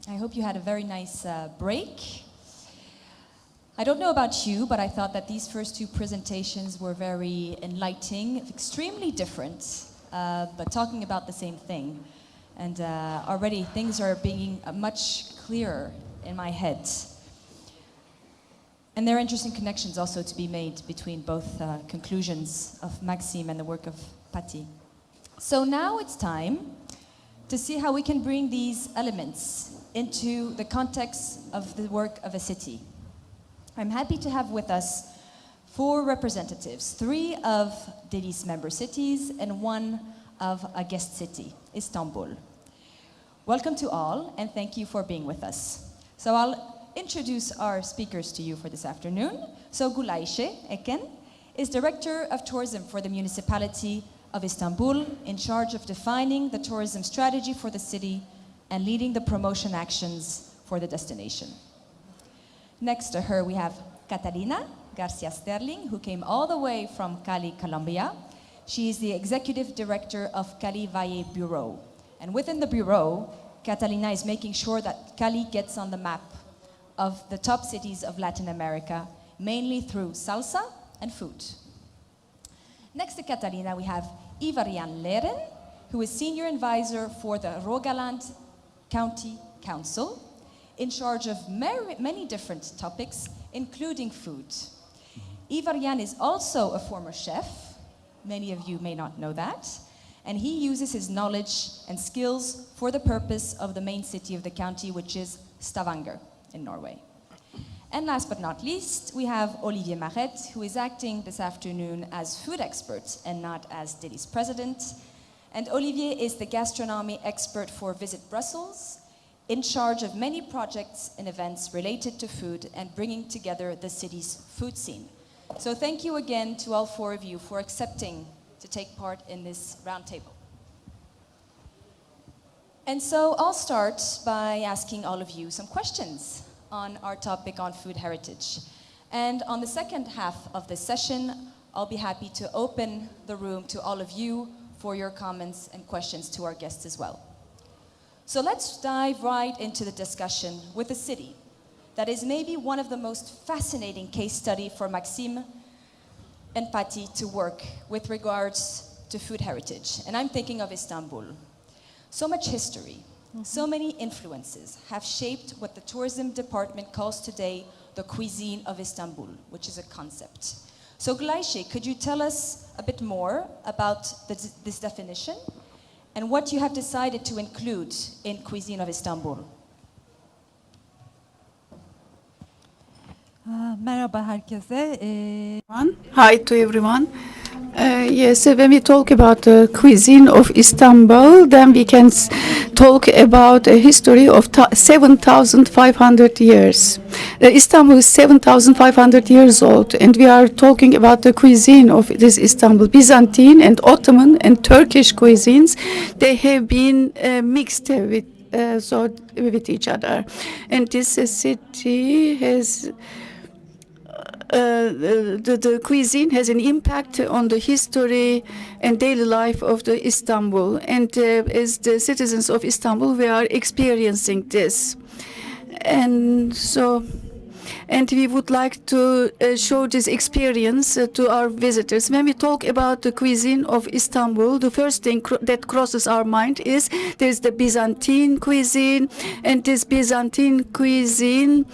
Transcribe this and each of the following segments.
I hope you had a very nice break. I don't know about you, but I thought that these first two presentations were very enlightening, extremely different, but talking about the same thing. And already things are being much clearer in my head. And there are interesting connections also to be made between both conclusions of Maxime and the work of Patti. So now it's time to see how we can bring these elements into the context of the work of a city. I'm happy to have with us 4 representatives, 3 of Délice member cities and 1 of a guest city, Istanbul. Welcome to all, and thank you for being with us. So I'll introduce our speakers to you for this afternoon. So Gülayşe Eken is Director of Tourism for the Municipality of Istanbul, in charge of defining the tourism strategy for the city and leading the promotion actions for the destination. Next to her, we have Catalina Garcia Sterling, who came all the way from Cali, Colombia. She is the Executive Director of Cali Valle Bureau. And within the Bureau, Catalina is making sure that Cali gets on the map of the top cities of Latin America, mainly through salsa and food. Next to Catalina, we have Ivarian Leren, who is Senior Advisor for the Rogaland County Council, in charge of many different topics, including food. Ivarian is also a former chef. Many of you may not know that. And he uses his knowledge and skills for the purpose of the main city of the county, which is Stavanger in Norway. And last but not least, we have Olivier Marrett, who is acting this afternoon as food expert and not as Délice president. And Olivier is the gastronomy expert for Visit Brussels, in charge of many projects and events related to food and bringing together the city's food scene. So thank you again to all 4 of you for accepting to take part in this roundtable. And so I'll start by asking all of you some questions on our topic on food heritage. And on the second half of this session, I'll be happy to open the room to all of you for your comments and questions to our guests as well. So let's dive right into the discussion with a city that is maybe one of the most fascinating case study for Maxime and Patti to work with regards to food heritage. And I'm thinking of Istanbul. So much history, so many influences have shaped what the tourism department calls today the Cuisine of Istanbul, which is a concept. So Gülayşe, could you tell us a bit more about this definition and what you have decided to include in Cuisine of Istanbul? Merhaba herkese. Hi to everyone. Yes, when we talk about the cuisine of Istanbul, then we can talk about a history of 7,500 years. Istanbul is 7,500 years old, and we are talking about the cuisine of this Istanbul. Byzantine and Ottoman and Turkish cuisines, they have been mixed with each other. And this city has the cuisine has an impact on the history and daily life of the Istanbul. And as the citizens of Istanbul, we are experiencing this. And we would like to show this experience to our visitors. When we talk about the cuisine of Istanbul, the first thing that crosses our mind is there's the Byzantine cuisine, and this Byzantine cuisine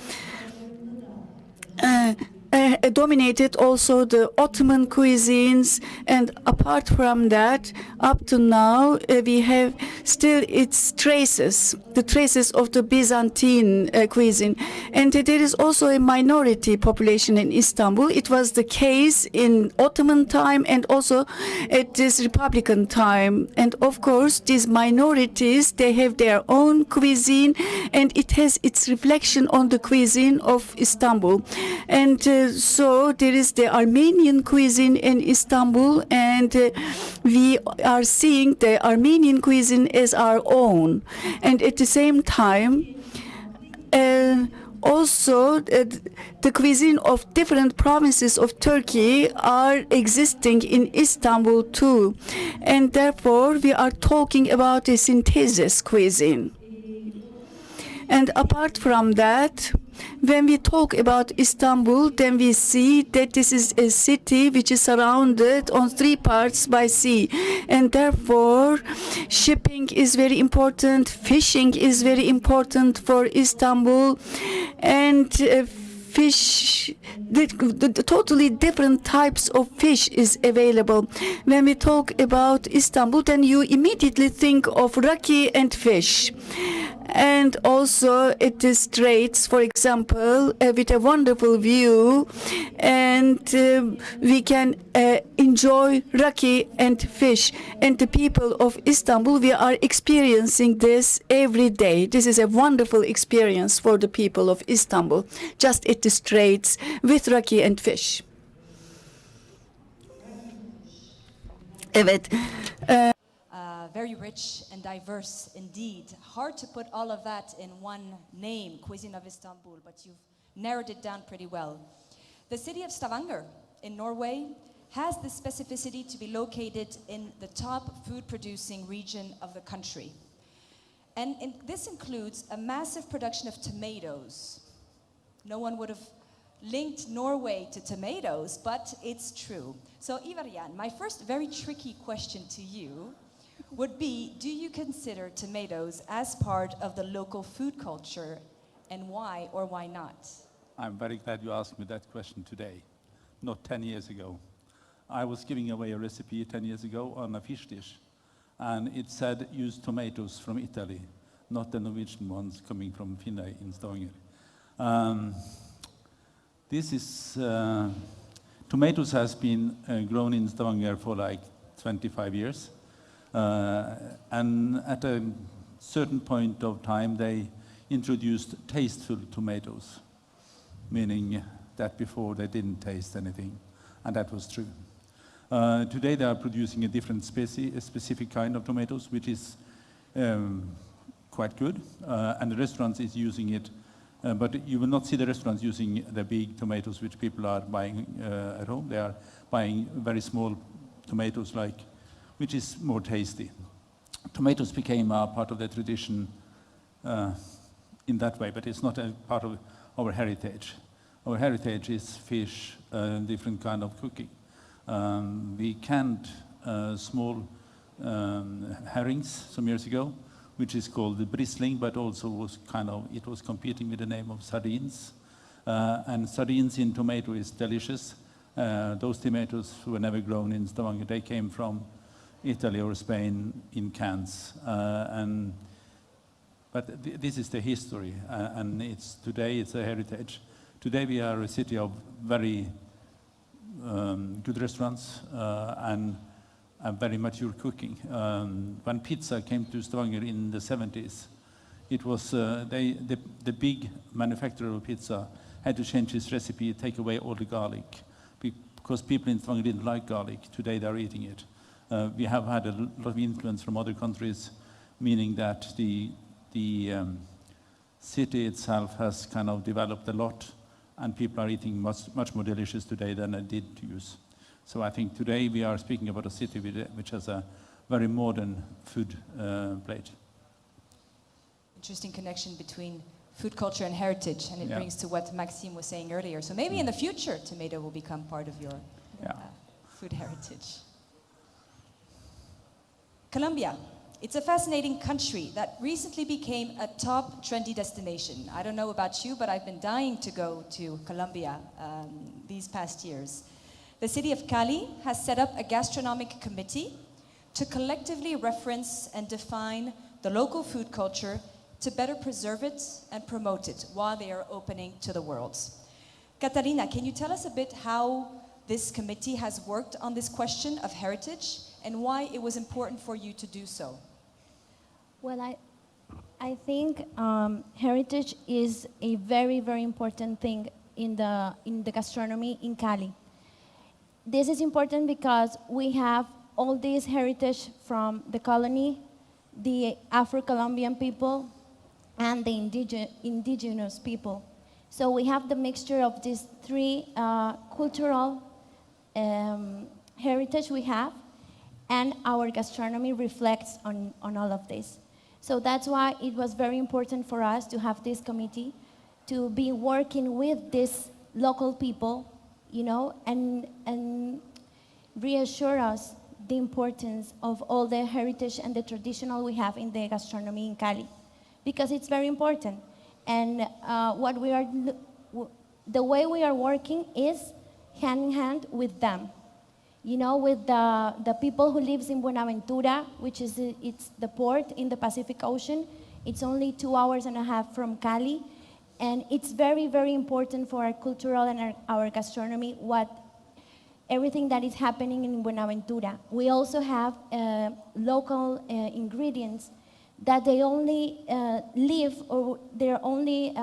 dominated also the Ottoman cuisines, and apart from that, up to now, we have still its traces, the traces of the Byzantine cuisine. And there is also a minority population in Istanbul. It was the case in Ottoman time and also at this Republican time. And of course, these minorities, they have their own cuisine, and it has its reflection on the cuisine of Istanbul. And so there is the Armenian cuisine in Istanbul, and we are seeing the Armenian cuisine as our own. And at the same time, also the cuisine of different provinces of Turkey are existing in Istanbul too. And therefore, we are talking about a synthesis cuisine. And apart from that, when we talk about Istanbul, then we see that this is a city which is surrounded on 3 parts by sea. And therefore, shipping is very important, fishing is very important for Istanbul, and fish, the totally different types of fish is available. When we talk about Istanbul, then you immediately think of raki and fish. And also at the straits, for example, with a wonderful view, and we can enjoy raki and fish. And the people of Istanbul, we are experiencing this every day. This is a wonderful experience for the people of Istanbul, just at the straits with raki and fish. Evet. Very rich and diverse indeed. Hard to put all of that in one name, Cuisine of Istanbul, but you've narrowed it down pretty well. The city of Stavanger in Norway has the specificity to be located in the top food-producing region of the country. And this includes a massive production of tomatoes. No one would have linked Norway to tomatoes, but it's true. So Ivarian, my first very tricky question to you would be, do you consider tomatoes as part of the local food culture, and why or why not? I'm very glad you asked me that question today, not 10 years ago. I was giving away a recipe 10 years ago on a fish dish, and it said use tomatoes from Italy, not the Norwegian ones coming from Finland in Stavanger. Tomatoes has been grown in Stavanger for like 25 years. And at a certain point of time, they introduced tasteful tomatoes, meaning that before they didn't taste anything, and that was true. Today they are producing a different species, a specific kind of tomatoes, which is quite good, and the restaurants is using it, but you will not see the restaurants using the big tomatoes which people are buying at home. They are buying very small tomatoes, which is more tasty. Tomatoes became a part of the tradition in that way, but it's not a part of our heritage. Our heritage is fish, different kind of cooking. We canned small herrings some years ago, which is called the bristling, but also it was competing with the name of sardines. And sardines in tomato is delicious. Those tomatoes were never grown in Stavanger. They came from Italy or Spain in cans. But this is the history, and today it's a heritage. Today we are a city of very good restaurants and very mature cooking. When pizza came to Stavanger in the 70s, it was the big manufacturer of pizza had to change his recipe, take away all the garlic, because people in Stavanger didn't like garlic. Today they're eating it. We have had a lot of influence from other countries, meaning that the city itself has kind of developed a lot, and people are eating much more delicious today than they did use. So I think today we are speaking about a city which has a very modern food plate. Interesting connection between food culture and heritage, and it Yeah. brings to what Maxime was saying earlier. So maybe in the future, tomato will become part of your food heritage. Colombia. It's a fascinating country that recently became a top trendy destination. I don't know about you, but I've been dying to go to Colombia these past years. The city of Cali has set up a gastronomic committee to collectively reference and define the local food culture to better preserve it and promote it while they are opening to the world. Catalina, can you tell us a bit how this committee has worked on this question of heritage and why it was important for you to do so? Well, I think heritage is a very, very important thing in the gastronomy in Cali. This is important because we have all this heritage from the colony, the Afro-Colombian people, and the indigenous people. So we have the mixture of these three cultural heritage we have, and our gastronomy reflects on all of this. So that's why it was very important for us to have this committee, to be working with these local people, you know, and reassure us the importance of all the heritage and the traditional we have in the gastronomy in Cali, because it's very important. And what we are, the way we are working is hand in hand with them. You know, with the people who lives in Buenaventura, which is it's the port in the Pacific Ocean. It's only 2.5 hours from Cali, and it's very, very important for our cultural and our gastronomy, everything that is happening in Buenaventura. We also have local ingredients that they only live or they're only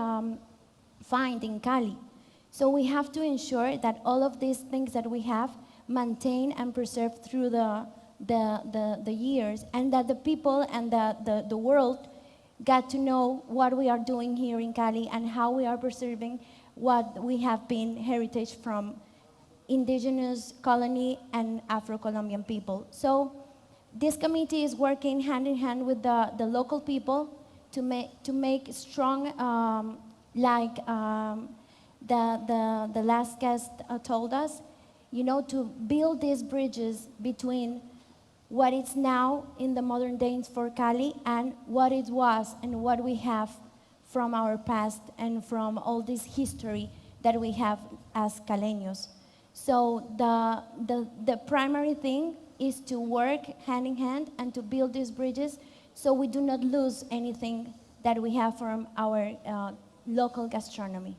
find in Cali. So we have to ensure that all of these things that we have maintain and preserve through the years, and that the people and the world got to know what we are doing here in Cali and how we are preserving what we have been heritage from indigenous colony and Afro-Colombian people. So this committee is working hand in hand with the local people to make strong, like the last guest told us, you know, to build these bridges between what is now in the modern days for Cali and what it was and what we have from our past and from all this history that we have as Caleños. So the primary thing is to work hand in hand and to build these bridges so we do not lose anything that we have from our local gastronomy.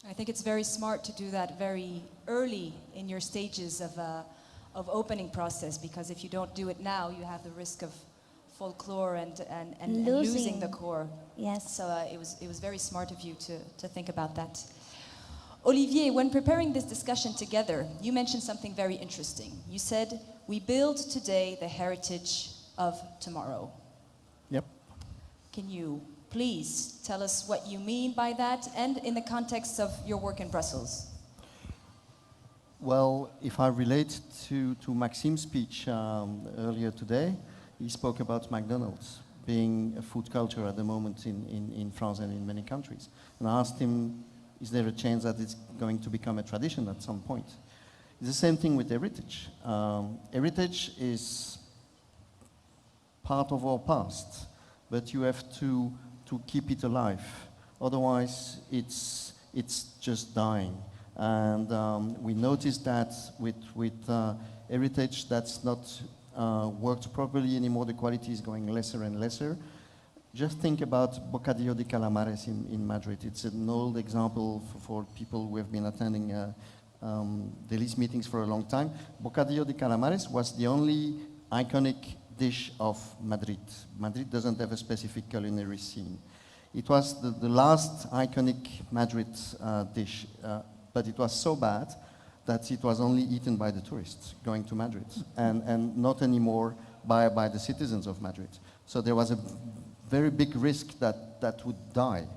I think it's very smart to do that very early in your stages of opening process, because if you don't do it now, you have the risk of folklore and losing the core. Yes. So it was very smart of you to think about that. Olivier, when preparing this discussion together, you mentioned something very interesting. You said, we build today the heritage of tomorrow. Yep. Can you please tell us what you mean by that, and in the context of your work in Brussels? Well, if I relate to Maxime's speech earlier today, he spoke about McDonald's being a food culture at the moment in France and in many countries. And I asked him, is there a chance that it's going to become a tradition at some point? It's the same thing with heritage. Heritage is part of our past, but you have to keep it alive. Otherwise, it's just dying. And we noticed that with heritage that's not worked properly anymore, the quality is going lesser and lesser. Just think about Bocadillo de Calamares in Madrid. It's an old example for people who have been attending Délice meetings for a long time. Bocadillo de Calamares was the only iconic dish of Madrid. Madrid doesn't have a specific culinary scene. It was the last iconic Madrid dish, but it was so bad that it was only eaten by the tourists going to Madrid and not anymore by the citizens of Madrid. So there was a very big risk that would die.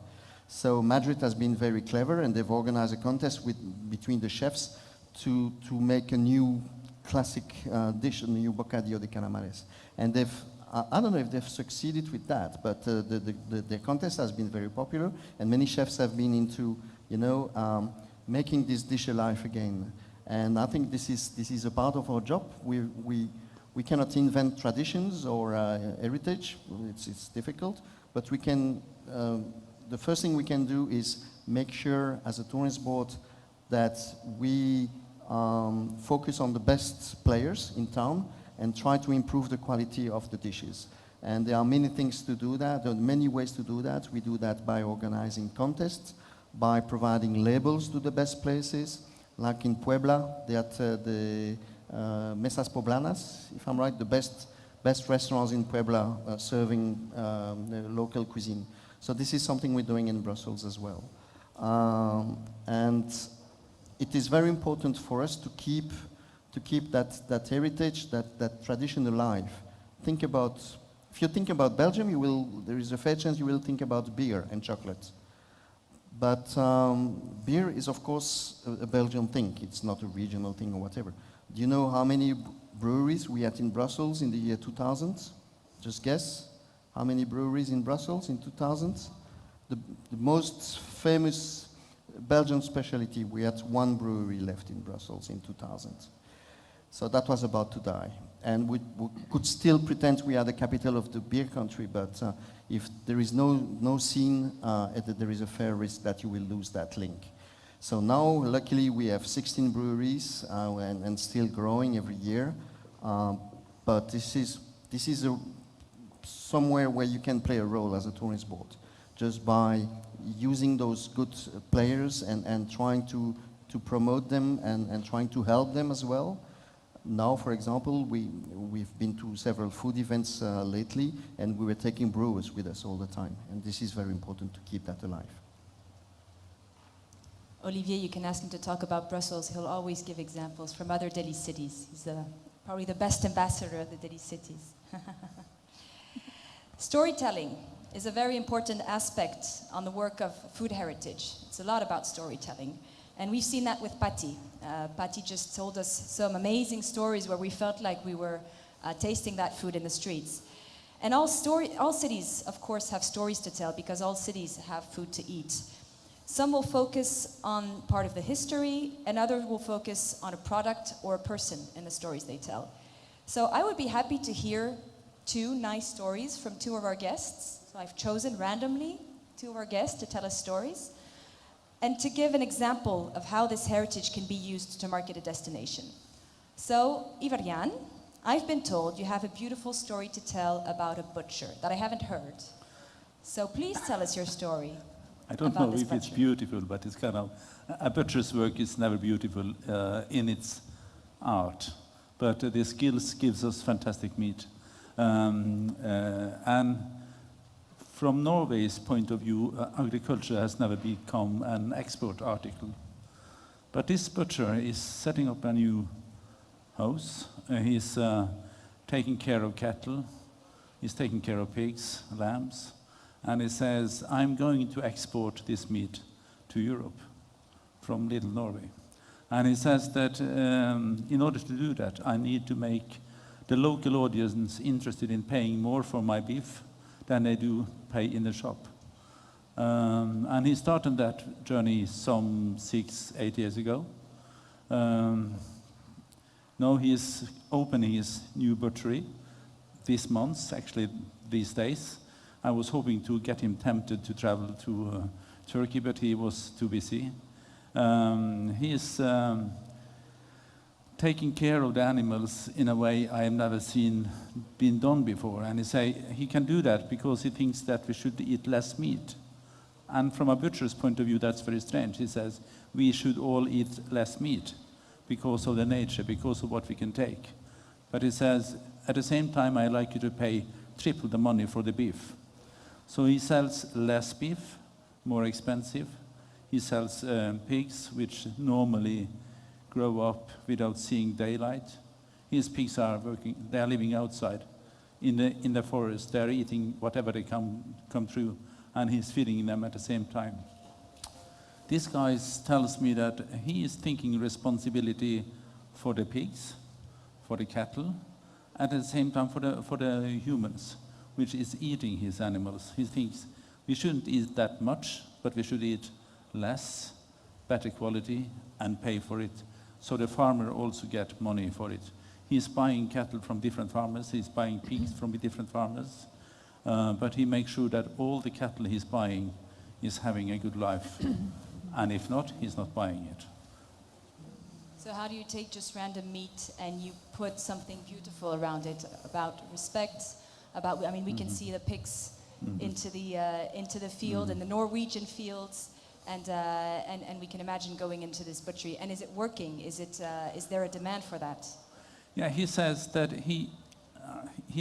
So Madrid has been very clever, and they've organized a contest between the chefs to make a new classic dish, a new Bocadillo de Calamares. And I don't know if they've succeeded with that, but the contest has been very popular, and many chefs have been into, making this dish alive again. And I think this is a part of our job. We cannot invent traditions or heritage. It's difficult, but we can. The first thing we can do is make sure, as a tourist board, that we focus on the best players in town and try to improve the quality of the dishes. And there are many things to do that. There are many ways to do that. We do that by organizing contests, by providing labels to the best places, like in Puebla, at the Mesas Poblanas, if I'm right, the best restaurants in Puebla serving the local cuisine. So this is something we're doing in Brussels as well. And it is very important for us to keep that heritage, that tradition alive. If you think about Belgium, there is a fair chance you will think about beer and chocolate. But beer is, of course, a Belgian thing. It's not a regional thing or whatever. Do you know how many breweries we had in Brussels in the year 2000? Just guess. how many breweries in Brussels in 2000? The most famous Belgian specialty, we had one brewery left in Brussels in 2000. So that was about to die. And we could still pretend we are the capital of the beer country, but if there is no scene, there is a fair risk that you will lose that link. So now, luckily, we have 16 breweries and still growing every year. But this is somewhere where you can play a role as a tourist board, just by using those good players and trying to promote them and trying to help them as well. Now, for example, we've been to several food events lately, and we were taking brewers with us all the time. And this is very important to keep that alive. Olivier, you can ask him to talk about Brussels. He'll always give examples from other Délice cities. He's probably the best ambassador of the Délice cities. Storytelling is a very important aspect on the work of food heritage. It's a lot about storytelling. And we've seen that with Patti. Patti just told us some amazing stories where we felt like we were tasting that food in the streets. And all cities, of course, have stories to tell because all cities have food to eat. Some will focus on part of the history, and others will focus on a product or a person in the stories they tell. So I would be happy to hear 2 nice stories from 2 of our guests. So I've chosen randomly 2 of our guests to tell us stories, and to give an example of how this heritage can be used to market a destination. So, Ivarian, I've been told you have a beautiful story to tell about a butcher that I haven't heard. So please tell us your story. I don't about know this if it's butcher. beautiful, but it's kind of, a butcher's work is never beautiful in its art, but the skills gives us fantastic meat. And from Norway's point of view, agriculture has never become an export article. But this butcher is setting up a new house. He's taking care of cattle. He's taking care of pigs, lambs. And he says, I'm going to export this meat to Europe from Little Norway. And he says that in order to do that, I need to make the local audience interested in paying more for my beef than they do pay in the shop. And he started that journey some 6-8 years ago. Now he is opening his new butchery this month, actually these days. I was hoping to get him tempted to travel to Turkey, but he was too busy. He is taking care of the animals in a way I have never seen been done before. And he can do that because he thinks that we should eat less meat. And from a butcher's point of view, that's very strange. He says, we should all eat less meat because of the nature, because of what we can take. But he says, at the same time, I'd like you to pay triple the money for the beef. So he sells less beef, more expensive. He sells pigs, which normally grow up without seeing daylight. His pigs are working, they are living outside in the forest. They are eating whatever they come through, and he's feeding them at the same time. This guy tells me that he is thinking responsibility for the pigs, for the cattle, at the same time for the humans, which is eating his animals. He thinks we shouldn't eat that much, but we should eat less, better quality, and pay for it. So the farmer also gets money for it. He's buying cattle from different farmers, he's buying pigs from different farmers, but he makes sure that all the cattle he's buying is having a good life. And if not, he's not buying it. So how do you take just random meat and you put something beautiful around it, about respect, about, I mean, we can see the pigs into the field, in the Norwegian fields, and we can imagine going into this butchery. And is it working? Is there a demand for that? Yeah, he says that he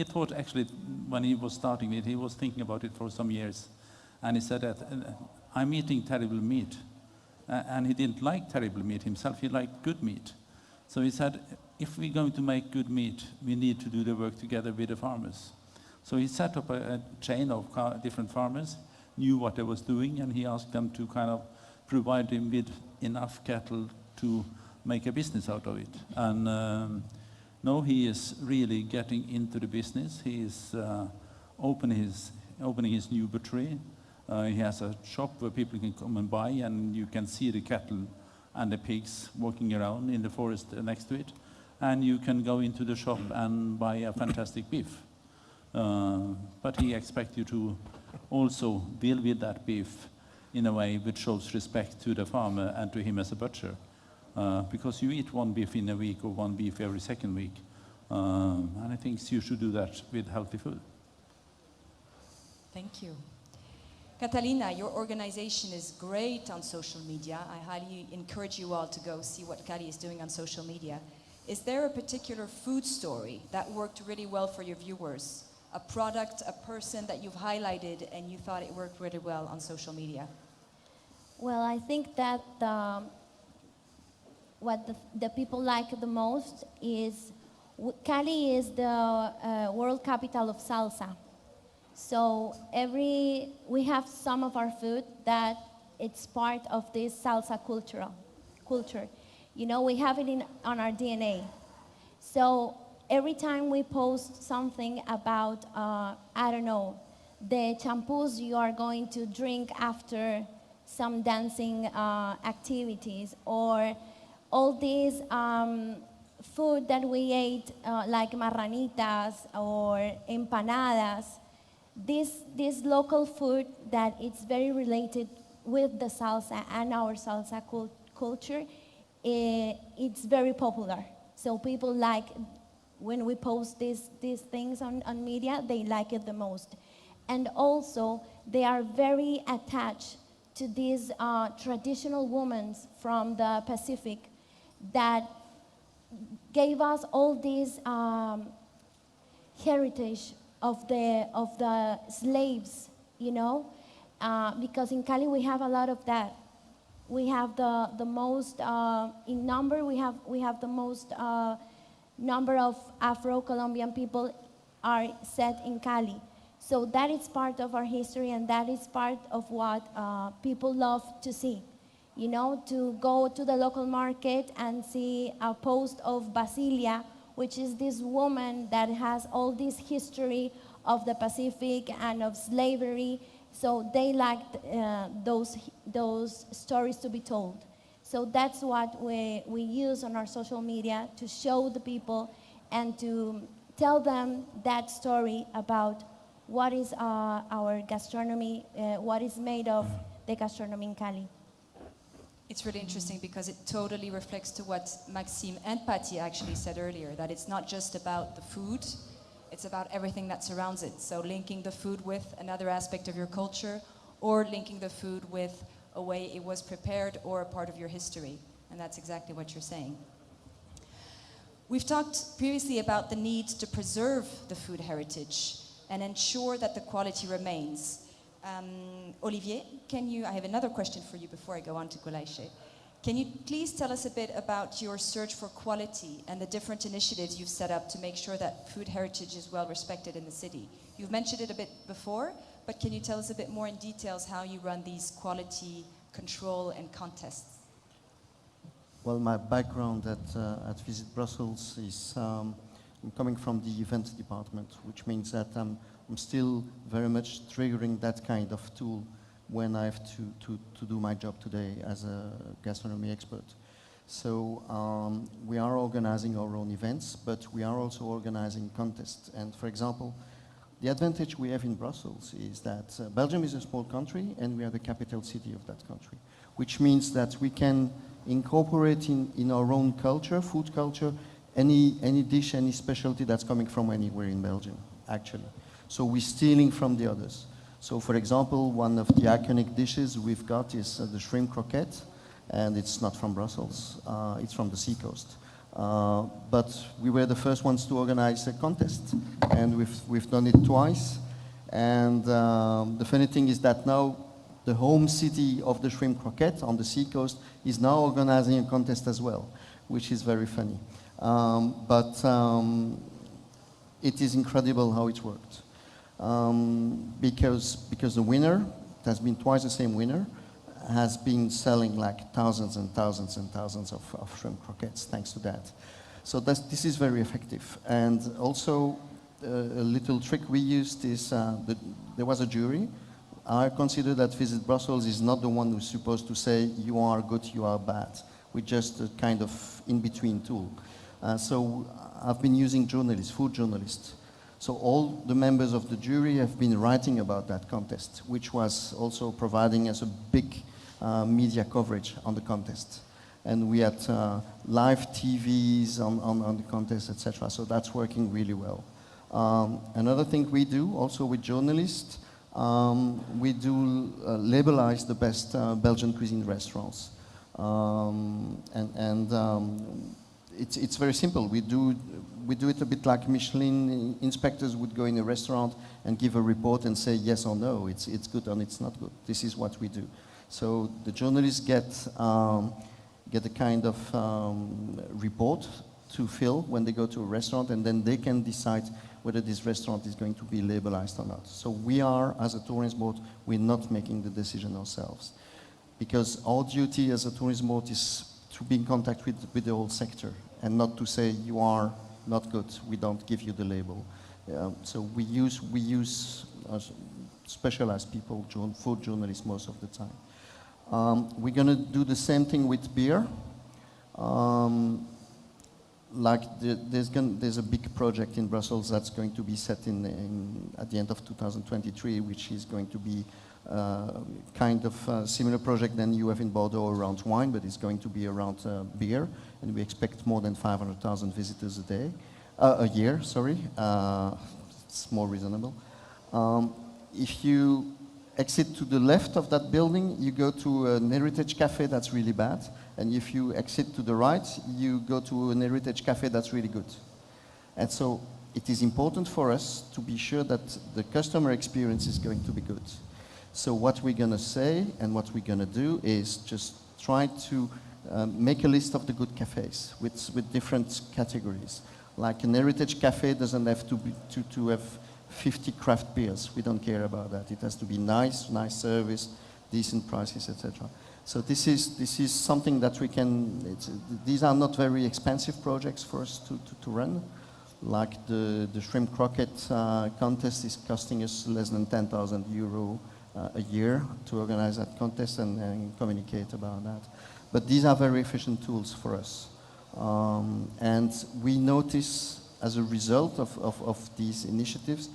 thought actually when he was starting it, he was thinking about it for some years. And he said that I'm eating terrible meat. And he didn't like terrible meat himself, he liked good meat. So he said, if we're going to make good meat, we need to do the work together with the farmers. So he set up a chain of different farmers, knew what they was doing, and he asked them to kind of provide him with enough cattle to make a business out of it. And now he is really getting into the business. He is opening his new butchery. He has a shop where people can come and buy, and you can see the cattle and the pigs walking around in the forest next to it. And you can go into the shop and buy a fantastic beef. But he expects you to also deal with that beef in a way which shows respect to the farmer and to him as a butcher. Because you eat one beef in a week or one beef every second week. And I think you should do that with healthy food. Thank you. Catalina, your organization is great on social media. I highly encourage you all to go see what Cali is doing on social media. Is there a particular food story that worked really well for your viewers? A product, a person that you've highlighted and you thought it worked really well on social media? Well, I think that what the people like the most is Cali is the world capital of salsa. So we have some of our food that it's part of this salsa culture. You know, we have it on our DNA. So every time we post something about, I don't know, the shampoos you are going to drink after some dancing activities, or all these food that we ate, like marranitas or empanadas, this local food that it's very related with the salsa and our salsa culture, it's very popular. So people like, when we post these things on media, they like it the most. And also, they are very attached to these traditional women from the Pacific that gave us all this heritage of the slaves, you know, because in Cali we have a lot of that. We have the most in number. We have the most number of Afro-Colombian people are set in Cali. So that is part of our history, and that is part of what people love to see. You know, to go to the local market and see a post of Basilia, which is this woman that has all this history of the Pacific and of slavery. So they liked those stories to be told. So that's what we use on our social media to show the people and to tell them that story about what is our gastronomy, what is made of the gastronomy in Cali. It's really interesting because it totally reflects to what Maxime and Patty actually said earlier, that it's not just about the food, it's about everything that surrounds it. So linking the food with another aspect of your culture, or linking the food with a way it was prepared or a part of your history. And that's exactly what you're saying. We've talked previously about the need to preserve the food heritage and ensure that the quality remains. Olivier, I have another question for you before I go on to Gulayshe. Can you please tell us a bit about your search for quality and the different initiatives you've set up to make sure that food heritage is well respected in the city? You've mentioned it a bit before, but can you tell us a bit more in details how you run these quality control and contests? Well, my background at Visit Brussels is I'm coming from the events department, which means that I'm still very much triggering that kind of tool when I have to do my job today as a gastronomy expert. So we are organizing our own events, but we are also organizing contests. And for example, the advantage we have in Brussels is that Belgium is a small country and we are the capital city of that country, which means that we can incorporate in our own culture, food culture, any dish, any specialty that's coming from anywhere in Belgium, actually. So we're stealing from the others. So for example, one of the iconic dishes we've got is the shrimp croquette, and it's not from Brussels, it's from the seacoast. But we were the first ones to organize a contest, and we've done it twice. And the funny thing is that now the home city of the shrimp croquette on the seacoast is now organizing a contest as well, which is very funny. But it is incredible how it worked. Because the winner, it has been twice the same winner, has been selling like thousands and thousands and thousands of shrimp croquettes thanks to that. So this is very effective. And also a little trick we used is there was a jury. I consider that Visit Brussels is not the one who's supposed to say you are good, you are bad. We're just a kind of in-between tool. So I've been using journalists, food journalists. So all the members of the jury have been writing about that contest, which was also providing us a big media coverage on the contest. And we had live TVs on the contest, etc. So that's working really well. Another thing we do also with journalists, we do labelize the best Belgian cuisine restaurants. It's very simple. We do it a bit like Michelin inspectors would go in a restaurant and give a report and say yes or no, it's good or it's not good. This is what we do. So the journalists get a kind of report to fill when they go to a restaurant, and then they can decide whether this restaurant is going to be labelized or not. So we are, as a tourism board, we're not making the decision ourselves. Because our duty as a tourism board is to be in contact with the whole sector and not to say you are not good, we don't give you the label. So we use specialized people, food journalists most of the time. We're going to do the same thing with beer. There's a big project in Brussels that's going to be set at the end of 2023, which is going to be kind of a similar project than you have in Bordeaux around wine, but it's going to be around beer, and we expect more than 500,000 visitors a year. Sorry, it's more reasonable. If you exit to the left of that building, you go to an heritage cafe that's really bad, and if you exit to the right, you go to an heritage cafe that's really good. And so it is important for us to be sure that the customer experience is going to be good. So what we're going to say and what we're going to do is just try to make a list of the good cafes with different categories. Like an heritage cafe doesn't have to have 50 craft beers. We don't care about that. It has to be nice service, decent prices, etc. So this is something that we can. These are not very expensive projects for us to run. Like the shrimp croquette contest is costing us less than 10,000 euro a year to organize that contest and communicate about that. But these are very efficient tools for us. And we notice as a result of these initiatives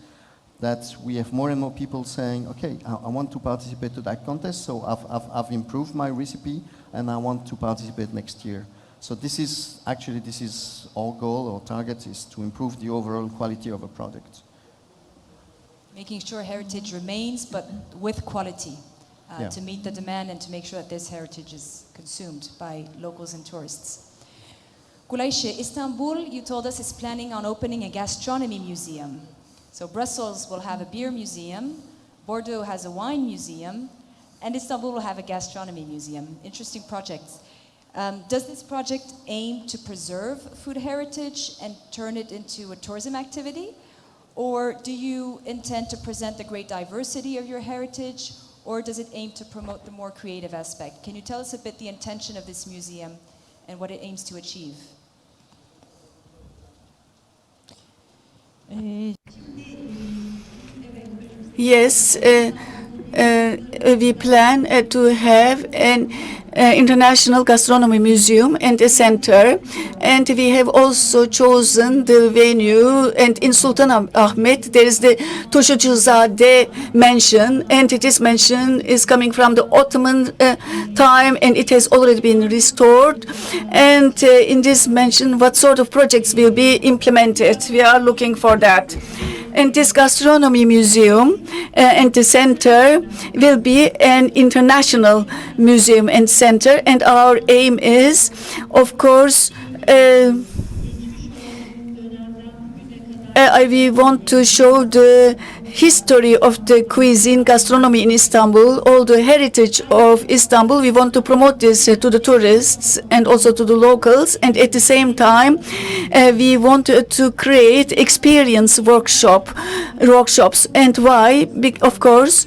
that we have more and more people saying, okay, I want to participate to that contest, so I've improved my recipe and I want to participate next year. So this is our goal, our target is to improve the overall quality of a product. Making sure heritage remains, but with quality, to meet the demand and to make sure that this heritage is consumed by locals and tourists. Gulayshe, Istanbul, you told us, is planning on opening a gastronomy museum. So Brussels will have a beer museum, Bordeaux has a wine museum, and Istanbul will have a gastronomy museum. Interesting projects. Does this project aim to preserve food heritage and turn it into a tourism activity? Or do you intend to present the great diversity of your heritage, or does it aim to promote the more creative aspect? Can you tell us a bit the intention of this museum and what it aims to achieve? Yes, we plan to have an International Gastronomy Museum and a center, and we have also chosen the venue, and in Sultan Ahmet there is the Toshacızade mansion, and this mansion is coming from the Ottoman time, and it has already been restored. And in this mansion, what sort of projects will be implemented? We are looking for that. And this gastronomy museum and the center will be an international museum and center, and our aim is, of course, we want to show the history of the cuisine, gastronomy in Istanbul, all the heritage of Istanbul. We want to promote this to the tourists and also to the locals. And at the same time, we want to create experience workshops. And why? Of course,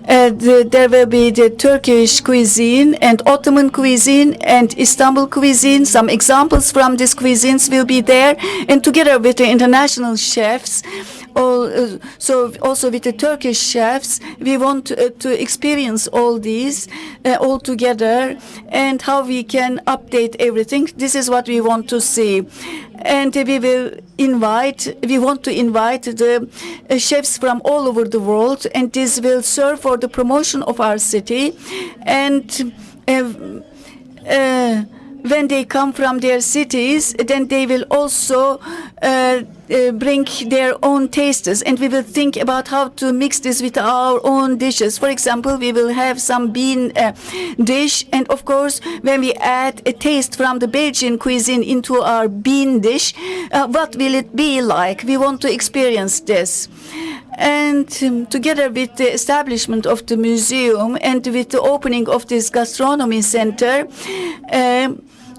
there will be the Turkish cuisine and Ottoman cuisine and Istanbul cuisine. Some examples from these cuisines will be there. And together with the international chefs, so also with the Turkish chefs, we want to experience all these all together and how we can update everything. This is what we want to see. And we want to invite the chefs from all over the world, and this will serve for the promotion of our city. And when they come from their cities, then they will also bring their own tastes, and we will think about how to mix this with our own dishes. For example, we will have some bean dish, and of course, when we add a taste from the Belgian cuisine into our bean dish, what will it be like? We want to experience this. And together with the establishment of the museum and with the opening of this gastronomy center,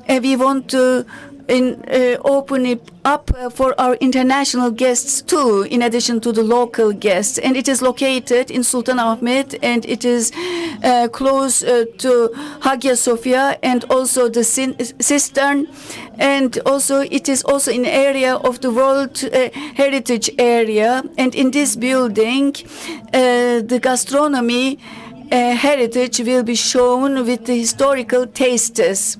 we want to open it up for our international guests too, in addition to the local guests. And it is located in Sultanahmet, and it is close to Hagia Sophia and also the cistern. And also it is also an area of the World Heritage Area. And in this building, the gastronomy heritage will be shown with the historical tastes.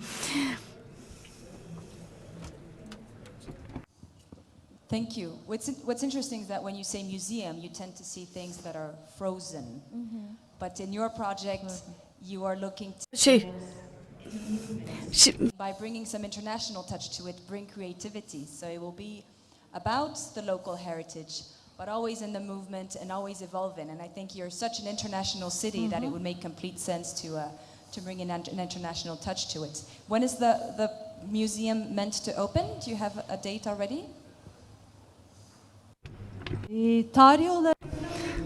Thank you. What's interesting is that when you say museum, you tend to see things that are frozen. But in your project, you are looking to, by bringing some international touch to it, bring creativity. So it will be about the local heritage, but always in the movement and always evolving. And I think you're such an international city that it would make complete sense to bring in an international touch to it. When is the museum meant to open? Do you have a date already? Tarih olarak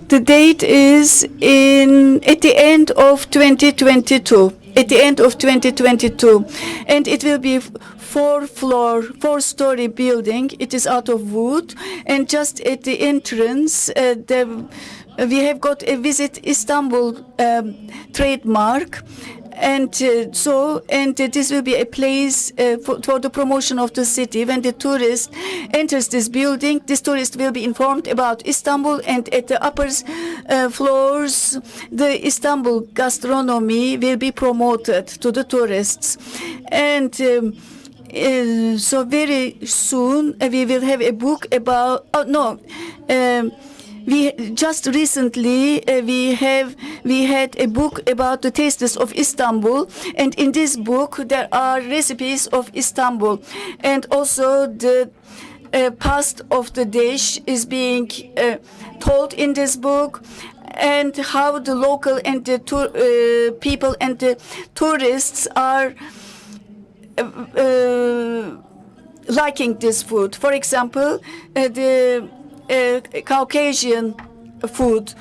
The date is at the end of 2022. At the end of 2022, and it will be four-story building. It is out of wood, and just at the entrance, we have got a Visit Istanbul trademark. And this will be a place for the promotion of the city. When the tourist enters this building, this tourist will be informed about Istanbul, and at the upper floors, the Istanbul gastronomy will be promoted to the tourists. And so very soon we will have a book about. We just recently we had a book about the tastes of Istanbul, and in this book there are recipes of Istanbul, and also the past of the dish is being told in this book, and how the local and the people and the tourists are liking this food. For example, the Caucasian food.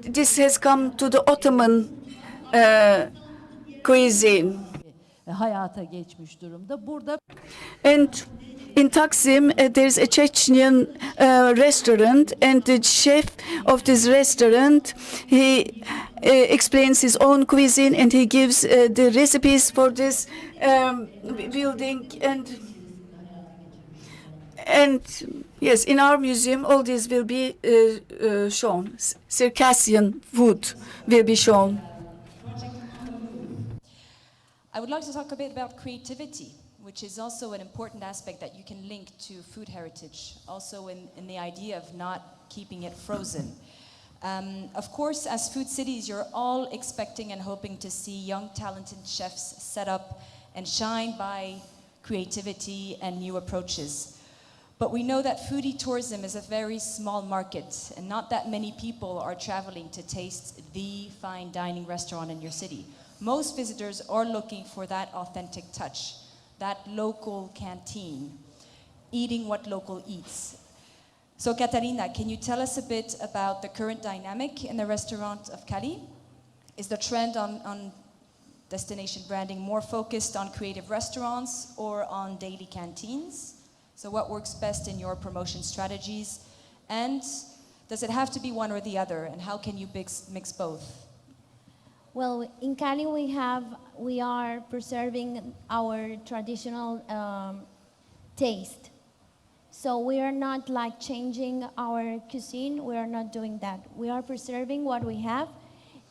This has come to the Ottoman cuisine. hayata geçmiş durumda. Burada And in Taksim, there's a Chechen restaurant, and the chef of this restaurant, he explains his own cuisine, and he gives the recipes for this building. And yes, in our museum, all this will be shown. Circassian food will be shown. I would like to talk a bit about creativity, which is also an important aspect that you can link to food heritage, also in the idea of not keeping it frozen. Of course, as food cities, you're all expecting and hoping to see young, talented chefs set up and shine by creativity and new approaches. But we know that foodie tourism is a very small market, and not that many people are traveling to taste the fine dining restaurant in your city. Most visitors are looking for that authentic touch, that local canteen, eating what local eats. So Catalina, can you tell us a bit about the current dynamic in the restaurant of Cali? Is the trend on destination branding more focused on creative restaurants or on daily canteens? So what works best in your promotion strategies? And does it have to be one or the other? And how can you mix both? Well, in Cali we are preserving our traditional taste. So we are not like changing our cuisine. We are not doing that. We are preserving what we have.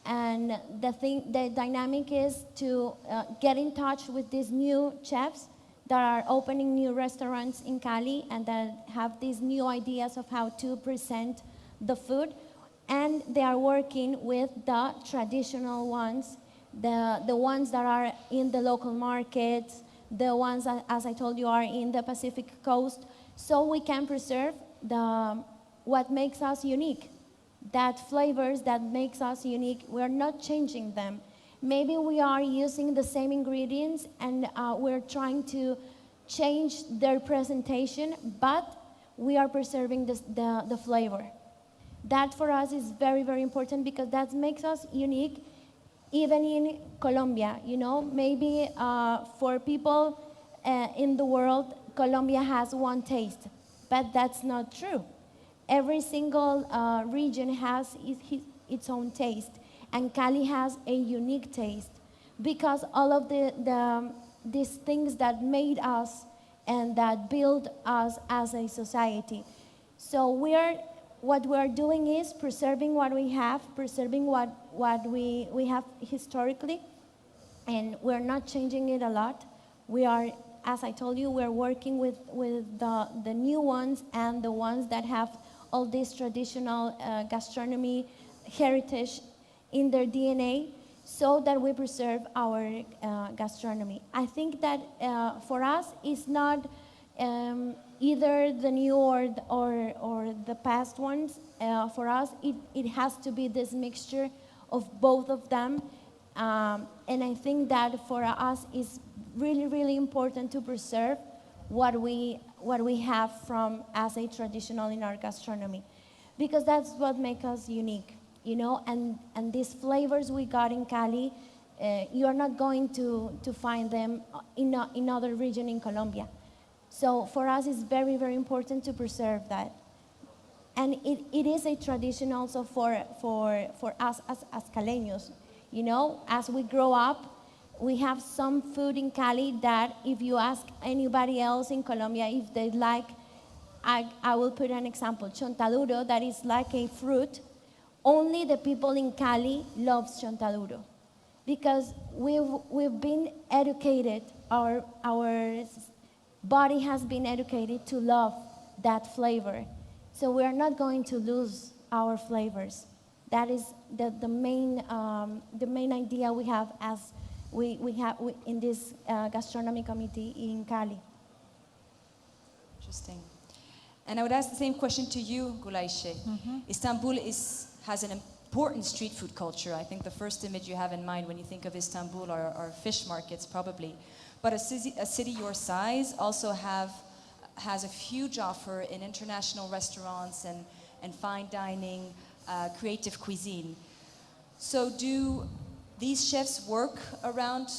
And the dynamic is to get in touch with these new chefs that are opening new restaurants in Cali and that have these new ideas of how to present the food. And they are working with the traditional ones, the ones that are in the local markets, the ones that, as I told you, are in the Pacific coast, so we can preserve what makes us unique. That flavors that makes us unique, we're not changing them. Maybe we are using the same ingredients and we're trying to change their presentation, but we are preserving the flavor. That for us is very, very important because that makes us unique even in Colombia. You know, maybe for people in the world, Colombia has one taste, but that's not true. Every single region has its own taste, and Cali has a unique taste because all of these things that made us and that build us as a society. So what we're doing is preserving what we have, preserving what we have historically, and we're not changing it a lot. We are, as I told you, we're working with the new ones and the ones that have all this traditional gastronomy heritage in their DNA so that we preserve our gastronomy. I think that for us it's not either the new or the past ones. For us, it has to be this mixture of both of them. And I think that for us it's really, really important to preserve what we have from as a traditional in our gastronomy, because that's what makes us unique, you know. And these flavors we got in Cali, you are not going to find them in other region in Colombia. So for us, it's very, very important to preserve that. And it is a tradition also for us as Caleños. You know, as we grow up, we have some food in Cali that if you ask anybody else in Colombia if they like, I will put an example, chontaduro, that is like a fruit. Only the people in Cali love chontaduro because we've been educated, our body has been educated to love that flavor. So we are not going to lose our flavors. That is the main idea we have as we have in this gastronomy committee in Cali. Interesting. And I would ask the same question to you, Gulayshe. Istanbul has an important street food culture. I think the first image you have in mind when you think of Istanbul are fish markets, probably. But a city your size also has a huge offer in international restaurants and fine dining, creative cuisine. So do these chefs work around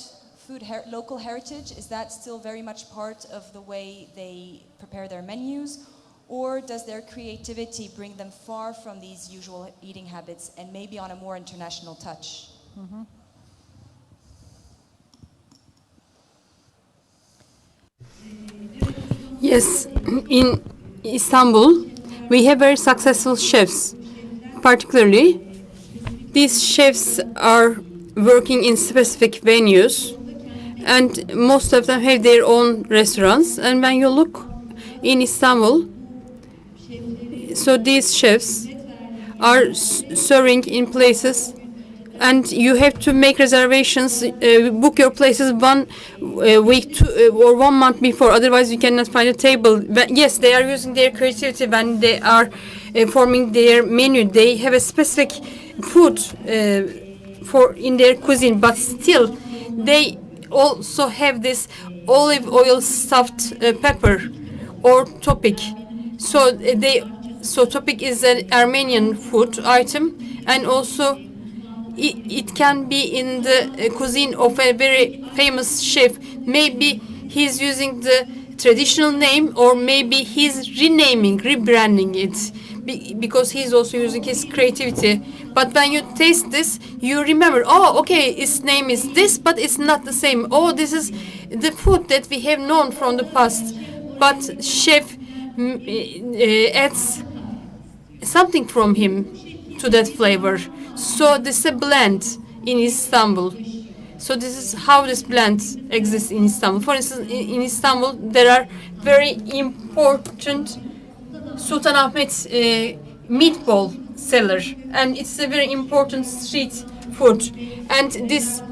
local heritage? Is that still very much part of the way they prepare their menus? Or does their creativity bring them far from these usual eating habits and maybe on a more international touch? Yes, in Istanbul, we have very successful chefs. Particularly, these chefs are working in specific venues, and most of them have their own restaurants. And when you look in Istanbul, so these chefs are serving in places, and you have to make reservations, book your places 1 week or 1 month before, otherwise you cannot find a table. But yes, they are using their creativity when they are forming their menu. They have a specific food for in their cuisine, but still they also have this olive oil stuffed pepper or topic. So they So topic is an Armenian food item, and also it can be in the cuisine of a very famous chef. Maybe he's using the traditional name, or maybe he's renaming, rebranding it, because he's also using his creativity. But when you taste this, you remember, oh, okay, its name is this, but it's not the same. Oh, this is the food that we have known from the past. But chef adds something from him to that flavor. So this is a blend in Istanbul. So this is how this blend exists in Istanbul. For instance, in Istanbul, there are very important Sultanahmet meatball seller, and it's a very important street food. And this,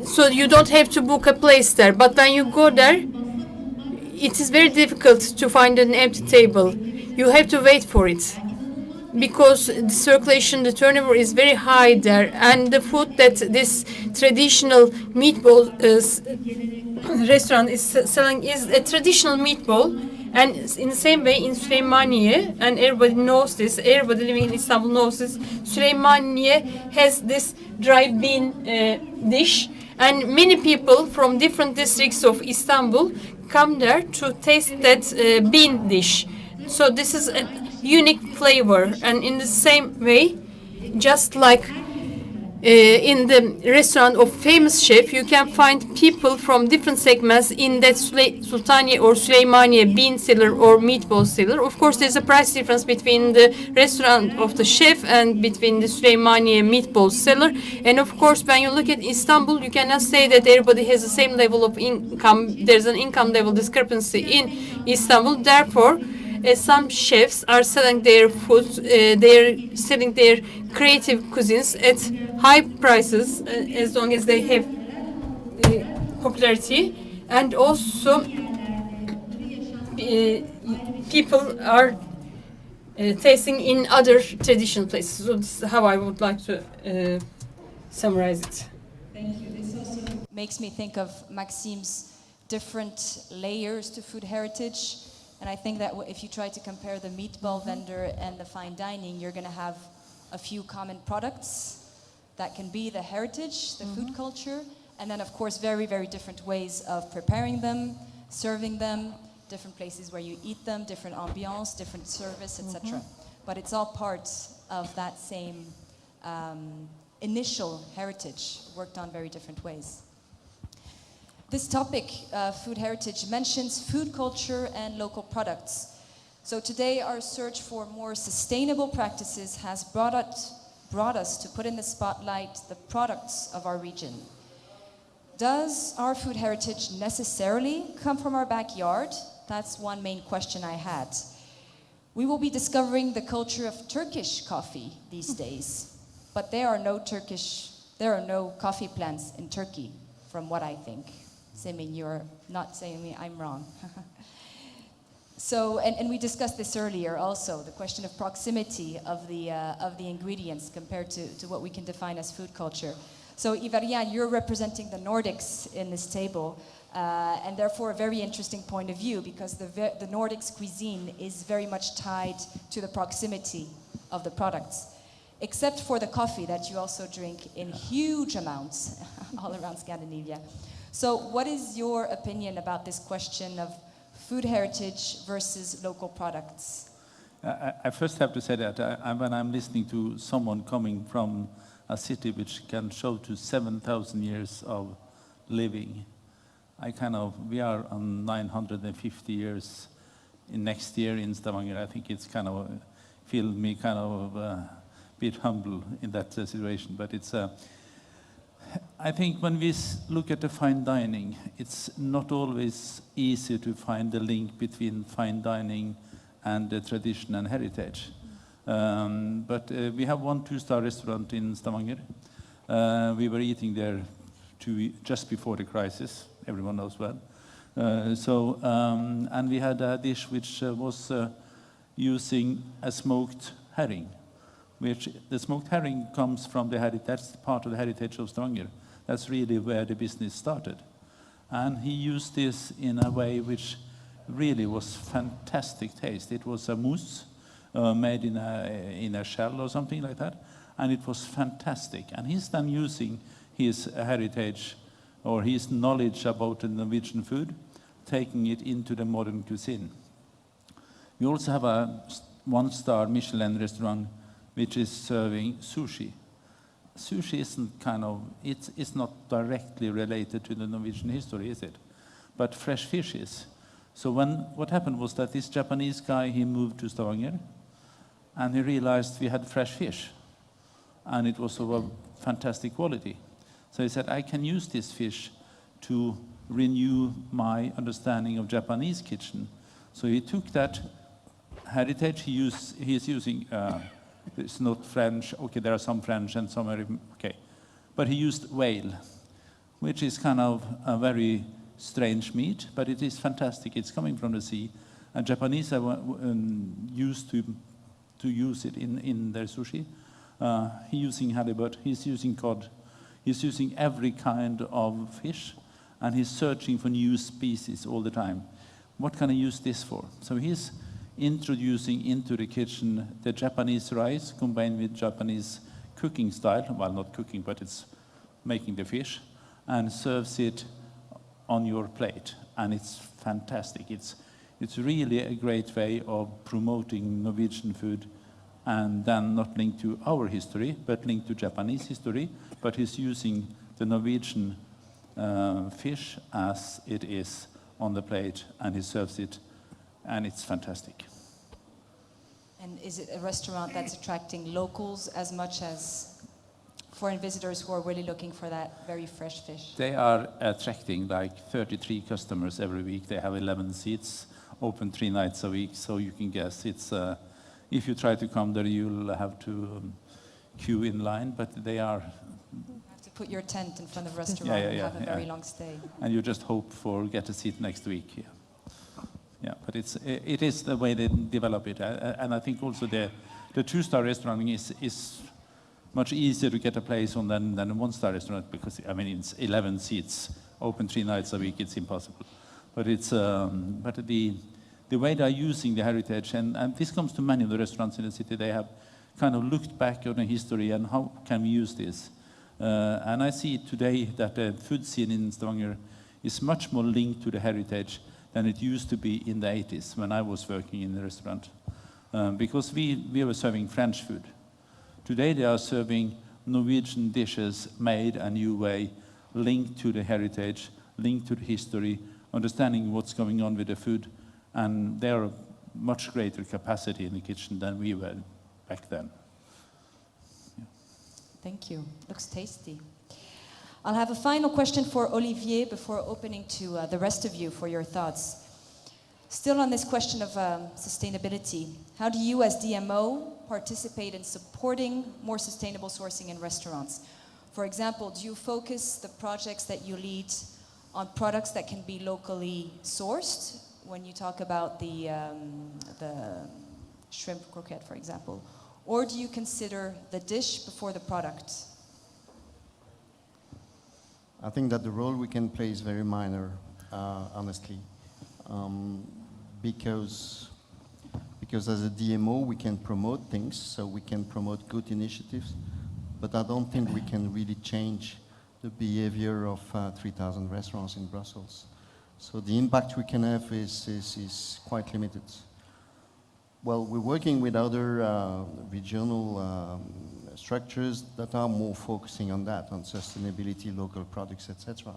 so you don't have to book a place there. But when you go there, it is very difficult to find an empty table. You have to wait for it, because the circulation, the turnover is very high there, and the food that this traditional meatball restaurant is selling is a traditional meatball. And in the same way, in Süleymaniye, and everybody knows this, everybody living in Istanbul knows this, Süleymaniye has this dry bean dish, and many people from different districts of Istanbul come there to taste that bean dish. So this is a unique flavor, and in the same way, just like in the restaurant of famous chef, you can find people from different segments in that Sultaniye or Süleymaniye bean seller or meatball seller. Of course, there's a price difference between the restaurant of the chef and between the Süleymaniye meatball seller. And of course, when you look at Istanbul, you cannot say that everybody has the same level of income. There's an income level discrepancy in Istanbul. Therefore, some chefs are selling their food, they're selling their creative cuisines at high prices, as long as they have popularity. And also, people are tasting in other traditional places. So this is how I would like to summarize it. Thank you. This also makes me think of Maxime's different layers to food heritage. And I think that if you try to compare the meatball vendor and the fine dining, you're going to have a few common products that can be the heritage, the food culture, and then of course very, very different ways of preparing them, serving them, different places where you eat them, different ambiance, different service, etc. But it's all part of that same initial heritage, worked on very different ways. This topic, food heritage, mentions food culture and local products. So today our search for more sustainable practices has brought us to put in the spotlight the products of our region. Does our food heritage necessarily come from our backyard? That's one main question I had. We will be discovering the culture of Turkish coffee these days, but there are no coffee plants in Turkey, from what I think. Semin, you're not saying me, I'm wrong. So, and we discussed this earlier also, the question of proximity of the ingredients compared to what we can define as food culture. So Ivarian, you're representing the Nordics in this table, and therefore a very interesting point of view, because the Nordics cuisine is very much tied to the proximity of the products, except for the coffee that you also drink in huge amounts all around Scandinavia. So what is your opinion about this question of food heritage versus local products? I first have to say that when I'm listening to someone coming from a city which can show to 7,000 years of living, we are on 950 years in next year in Stavanger. I think it's feel me a bit humble in that situation, but it's I think when we look at the fine dining, it's not always easy to find the link between fine dining and the tradition and heritage. But we have one 2-star restaurant in Stavanger. We were eating there just before the crisis, everyone knows well. And we had a dish which was using a smoked herring, which the smoked herring comes from the heritage. That's part of the heritage of Stavanger. That's really where the business started. And he used this in a way which really was fantastic taste. It was a mousse made in a shell or something like that, and it was fantastic. And he's then using his heritage or his knowledge about the Norwegian food, taking it into the modern cuisine. We also have a one-star Michelin restaurant which is serving sushi. Sushi isn't it's not directly related to the Norwegian history, is it? But fresh fish is. So what happened was that this Japanese guy, he moved to Stavanger, and he realized we had fresh fish, and it was of a fantastic quality. So he said, I can use this fish to renew my understanding of Japanese kitchen. So he took that heritage, he's using, it's not French, okay, there are some French and some, okay. But he used whale, which is kind of a very strange meat, but it is fantastic. It's coming from the sea, and Japanese are used to use it in their sushi. He's using halibut, he's using cod, he's using every kind of fish, and he's searching for new species all the time. What can I use this for? So he's introducing into the kitchen the Japanese rice combined with Japanese cooking style, well, not cooking, but it's making the fish, and serves it on your plate, and it's fantastic. It's really a great way of promoting Norwegian food, and then not linked to our history, but linked to Japanese history, but he's using the Norwegian fish as it is on the plate, and he serves it, and it's fantastic. And is it a restaurant that's attracting locals as much as foreign visitors who are really looking for that very fresh fish? They are attracting like 33 customers every week. They have 11 seats, open 3 nights a week, so you can guess it's, if you try to come there, you'll have to queue in line, but they are... You have to put your tent in front of the restaurant and have a very long stay. And you just hope for get a seat next week. Yeah, but it is the way they develop it, and I think also the 2-star restaurant is much easier to get a place on than a 1-star restaurant, because I mean it's 11 seats, open 3 nights a week. It's impossible. But it's but the way they're using the heritage, and this comes to many of the restaurants in the city. They have kind of looked back on the history and how can we use this. And I see today that the food scene in Stavanger is much more linked to the heritage than it used to be in the 80s when I was working in the restaurant. Because we were serving French food. Today they are serving Norwegian dishes made a new way, linked to the heritage, linked to the history, understanding what's going on with the food, and they are much greater capacity in the kitchen than we were back then. Yeah. Thank you. Looks tasty. I'll have a final question for Olivier before opening to the rest of you for your thoughts. Still on this question of sustainability, how do you as DMO participate in supporting more sustainable sourcing in restaurants? For example, do you focus the projects that you lead on products that can be locally sourced when you talk about the shrimp croquette, for example? Or do you consider the dish before the product? I think that the role we can play is very minor, honestly, because as a DMO we can promote things, so we can promote good initiatives, but I don't think we can really change the behavior of 3,000 restaurants in Brussels. So the impact we can have is quite limited. Well, we're working with other regional structures that are more focusing on that, on sustainability, local products, etc.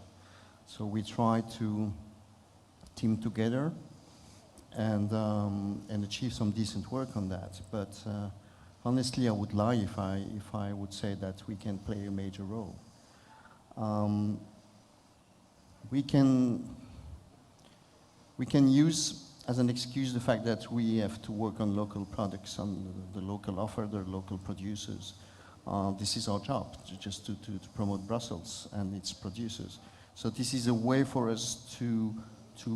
So we try to team together and achieve some decent work on that. But honestly, I would lie if I would say that we can play a major role. We can use as an excuse the fact that we have to work on local products, on the local offer, the local producers. This is our job, just to promote Brussels and its producers. So this is a way for us to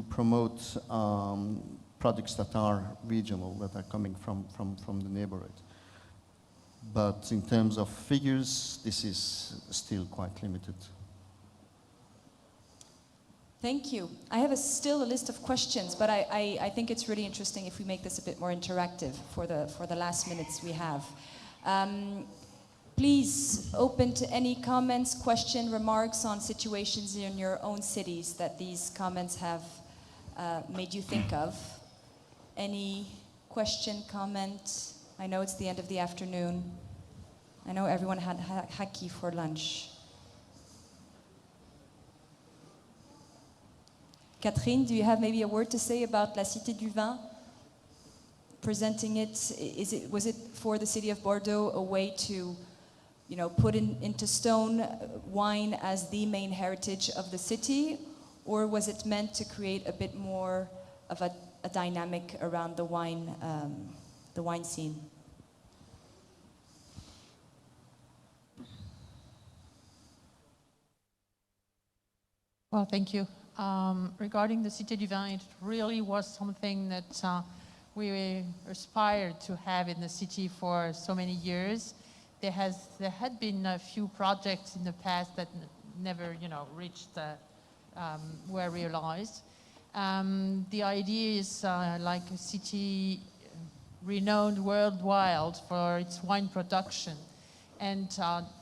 promote products that are regional, that are coming from the neighborhood. But in terms of figures, this is still quite limited. Thank you. I have still a list of questions, but I think it's really interesting if we make this a bit more interactive for the last minutes we have. Please open to any comments, question, remarks on situations in your own cities that these comments have made you think of. Any question, comment? I know it's the end of the afternoon. I know everyone had haki for lunch. Catherine, do you have maybe a word to say about La Cité du Vin? Presenting it, was it for the city of Bordeaux a way to, put into stone wine as the main heritage of the city, or was it meant to create a bit more of a dynamic around the wine scene? Well, thank you. Regarding the Cité du Vin, it really was something that we aspired to have in the city for so many years. There had been a few projects in the past that never, reached, were realized. The idea is like a city renowned worldwide for its wine production, and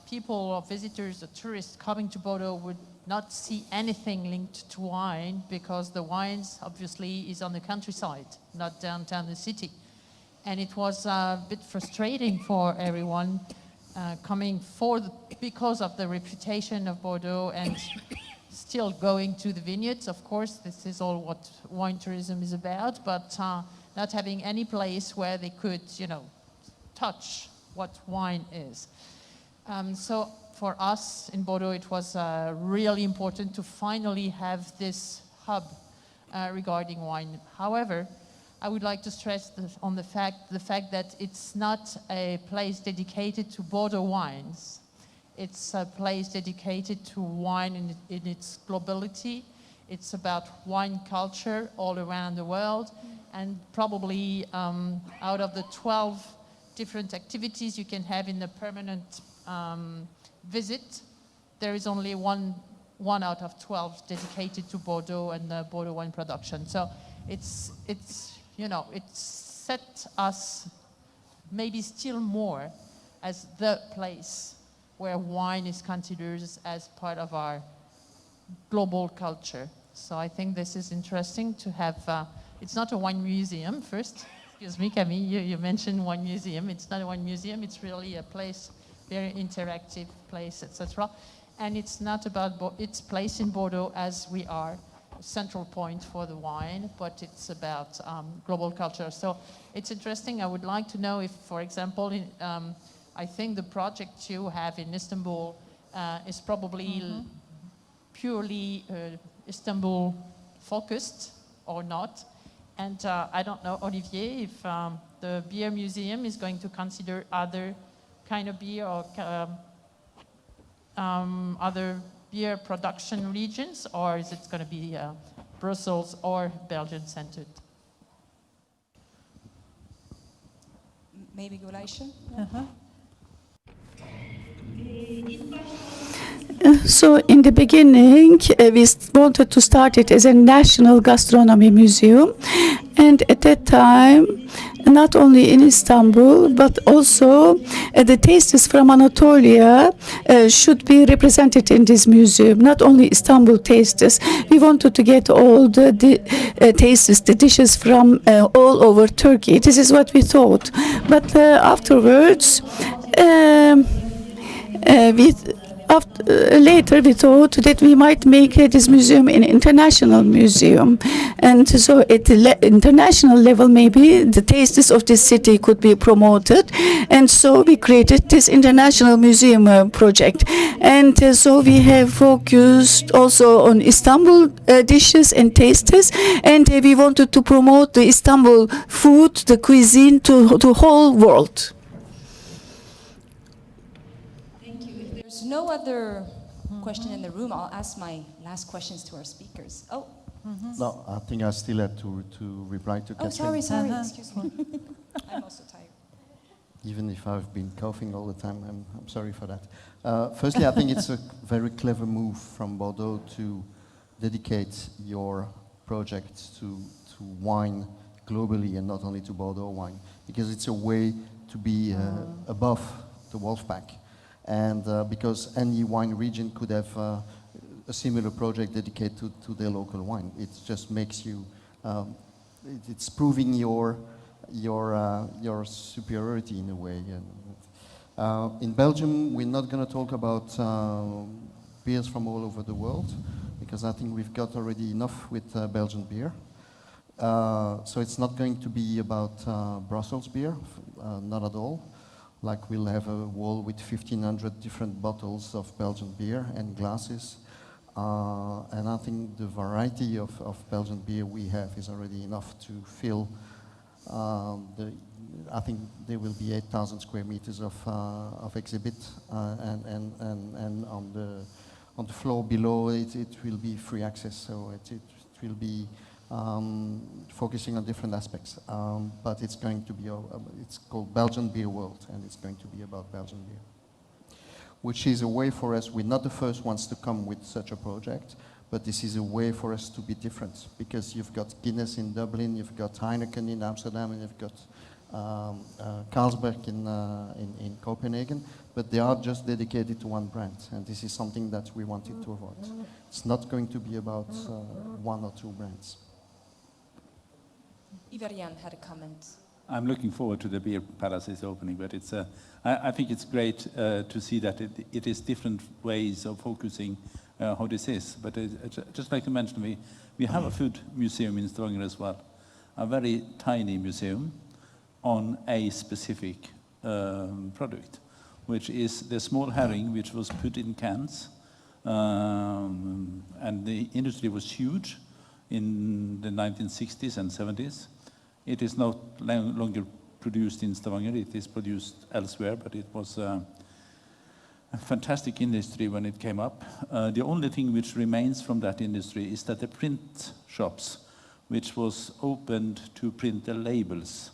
people or visitors or tourists coming to Bordeaux would not see anything linked to wine, because the wines obviously is on the countryside, not downtown the city. And it was a bit frustrating for everyone coming because of the reputation of Bordeaux, and still going to the vineyards. Of course, this is all what wine tourism is about, but not having any place where they could, touch what wine is. So for us in Bordeaux, it was really important to finally have this hub regarding wine. However, I would like to stress the fact that it's not a place dedicated to Bordeaux wines. It's a place dedicated to wine in its globality. It's about wine culture all around the world, and probably out of the 12 different activities you can have in the permanent visit, there is only one out of 12 dedicated to Bordeaux and Bordeaux wine production. So it's set us maybe still more as the place where wine is considered as part of our global culture. So I think this is interesting to have, it's not a wine museum first. Excuse me, Camille, you mentioned wine museum. It's not a wine museum, it's really a place, very interactive place, etc. And it's not about its place in Bordeaux as we are a central point for the wine, but it's about global culture. So it's interesting. I would like to know if, for example, I think the project you have in Istanbul is probably purely Istanbul focused or not. And I don't know, Olivier, if the beer museum is going to consider other kind of beer or other beer production regions, or is it going to be Brussels or Belgian centered? Maybe Gulaysha? So in the beginning, we wanted to start it as a national gastronomy museum. And at that time, not only in Istanbul, but also the tastes from Anatolia should be represented in this museum. Not only Istanbul tastes. We wanted to get all the tastes, the dishes from all over Turkey. This is what we thought. But afterwards, later we thought that we might make this museum an international museum, and so at the international level maybe the tastes of this city could be promoted, and so we created this international museum project. And so we have focused also on Istanbul dishes and tastes, and we wanted to promote the Istanbul food, the cuisine to the whole world. No other question in the room. I'll ask my last questions to our speakers. Oh. No, I think I still had to reply to Catherine. Sorry, excuse me. I'm also tired. Even if I've been coughing all the time, I'm sorry for that. Firstly, I think it's a very clever move from Bordeaux to dedicate your project to wine globally and not only to Bordeaux wine, because it's a way to be above the wolf pack. And because any wine region could have a similar project dedicated to their local wine. It just makes you, it's proving your superiority in a way. And, in Belgium, we're not going to talk about beers from all over the world, because I think we've got already enough with Belgian beer. So it's not going to be about Brussels beer, not at all. Like we'll have a wall with 1,500 different bottles of Belgian beer and glasses. And I think the variety of Belgian beer we have is already enough to fill I think there will be 8,000 square meters of exhibit, and on the floor below it will be free access, so it will be focusing on different aspects. But it's going to be, it's called Belgian Beer World, and it's going to be about Belgian beer, which is a way for us. We're not the first ones to come with such a project, but this is a way for us to be different, because you've got Guinness in Dublin, you've got Heineken in Amsterdam, and you've got Carlsberg in Copenhagen, but they are just dedicated to one brand, and this is something that we wanted to avoid. It's not going to be about one or two brands. Iverian had a comment. I'm looking forward to the beer palace's opening, but it's I think it's great to see that it is different ways of focusing how this is. But just like to mention, we have a food museum in Stavanger as well, a very tiny museum on a specific product, which is the small herring, which was put in cans, and the industry was huge in the 1960s and 70s. It is no longer produced in Stavanger, it is produced elsewhere, but it was a fantastic industry when it came up. The only thing which remains from that industry is that the print shops, which was opened to print the labels